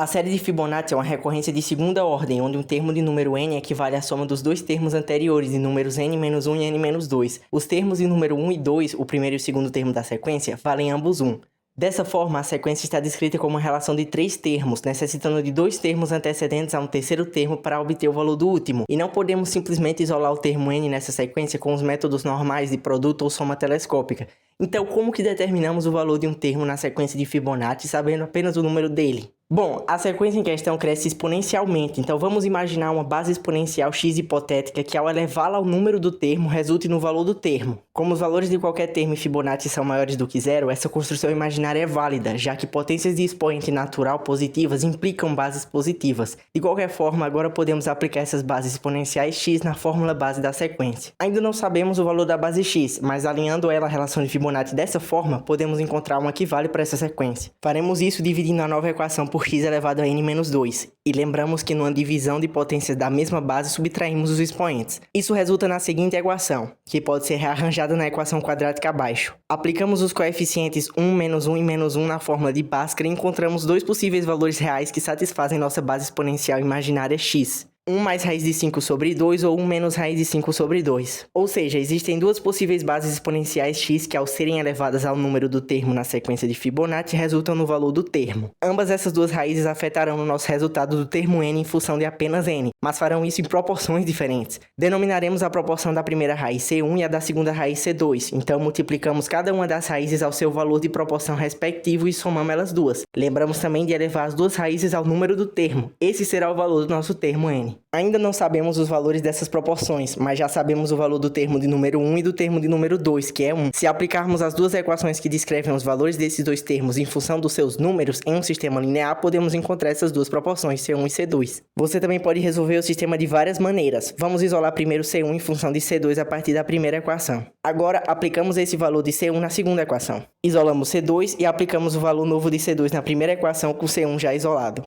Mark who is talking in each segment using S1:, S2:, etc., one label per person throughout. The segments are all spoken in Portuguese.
S1: A série de Fibonacci é uma recorrência de segunda ordem, onde um termo de número n equivale à soma dos dois termos anteriores de números n-1 e n-2. Os termos de número 1 e 2, o primeiro e o segundo termo da sequência, valem ambos 1. Dessa forma, a sequência está descrita como uma relação de 3 termos, necessitando de 2 termos antecedentes a um terceiro termo para obter o valor do último, e não podemos simplesmente isolar o termo n nessa sequência com os métodos normais de produto ou soma telescópica. Então, como que determinamos o valor de um termo na sequência de Fibonacci sabendo apenas o número dele? Bom, a sequência em questão cresce exponencialmente, então vamos imaginar uma base exponencial x hipotética que ao elevá-la ao número do termo resulte no valor do termo. Como os valores de qualquer termo em Fibonacci são maiores do que zero, essa construção imaginária é válida, já que potências de expoente natural positivas implicam bases positivas. De qualquer forma, agora podemos aplicar essas bases exponenciais x na fórmula base da sequência. Ainda não sabemos o valor da base x, mas alinhando ela à relação de Fibonacci dessa forma, podemos encontrar uma que vale para essa sequência. Faremos isso dividindo a nova equação por x elevado a n-2. E lembramos que numa divisão de potências da mesma base subtraímos os expoentes. Isso resulta na seguinte equação, que pode ser rearranjada na equação quadrática abaixo. Aplicamos os coeficientes 1, menos 1 e menos 1 na fórmula de Bhaskara e encontramos dois possíveis valores reais que satisfazem nossa base exponencial imaginária x. 1 mais raiz de 5 sobre 2 ou 1 menos raiz de 5 sobre 2. Ou seja, existem duas possíveis bases exponenciais x que ao serem elevadas ao número do termo na sequência de Fibonacci resultam no valor do termo. Ambas essas duas raízes afetarão o nosso resultado do termo n em função de apenas n, mas farão isso em proporções diferentes. Denominaremos a proporção da primeira raiz C1 e a da segunda raiz C2, então multiplicamos cada uma das raízes ao seu valor de proporção respectivo e somamos elas duas. Lembramos também de elevar as duas raízes ao número do termo. Esse será o valor do nosso termo n. Ainda não sabemos os valores dessas proporções, mas já sabemos o valor do termo de número 1 e do termo de número 2, que é 1. Se aplicarmos as duas equações que descrevem os valores desses dois termos em função dos seus números em um sistema linear, podemos encontrar essas duas proporções, C1 e C2. Você também pode resolver o sistema de várias maneiras. Vamos isolar primeiro C1 em função de C2 a partir da primeira equação. Agora, aplicamos esse valor de C1 na segunda equação. Isolamos C2 e aplicamos o valor novo de C2 na primeira equação com C1 já isolado.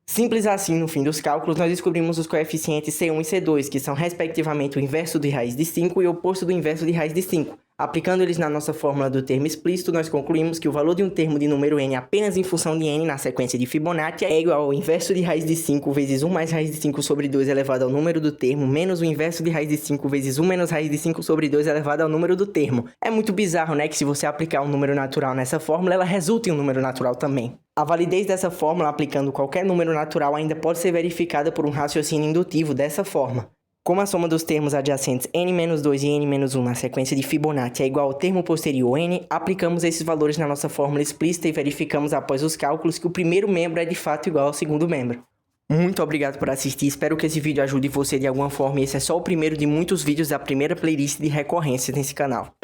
S1: Simples assim, no fim dos cálculos, nós descobrimos os coeficientes C1 e C2, que são respectivamente o inverso de raiz de 5 e o oposto do inverso de raiz de 5. Aplicando eles na nossa fórmula do termo explícito, nós concluímos que o valor de um termo de número n apenas em função de n na sequência de Fibonacci é igual ao inverso de raiz de 5 vezes 1 mais raiz de 5 sobre 2 elevado ao número do termo, menos o inverso de raiz de 5 vezes 1 menos raiz de 5 sobre 2 elevado ao número do termo. É muito bizarro, né, que se você aplicar um número natural nessa fórmula, ela resulta em um número natural também. A validez dessa fórmula aplicando qualquer número natural ainda pode ser verificada por um raciocínio indutivo dessa forma. Como a soma dos termos adjacentes n-2 e n-1 na sequência de Fibonacci é igual ao termo posterior n, aplicamos esses valores na nossa fórmula explícita e verificamos após os cálculos que o primeiro membro é de fato igual ao segundo membro. Muito obrigado por assistir, espero que esse vídeo ajude você de alguma forma e esse é só o primeiro de muitos vídeos da primeira playlist de recorrências nesse canal.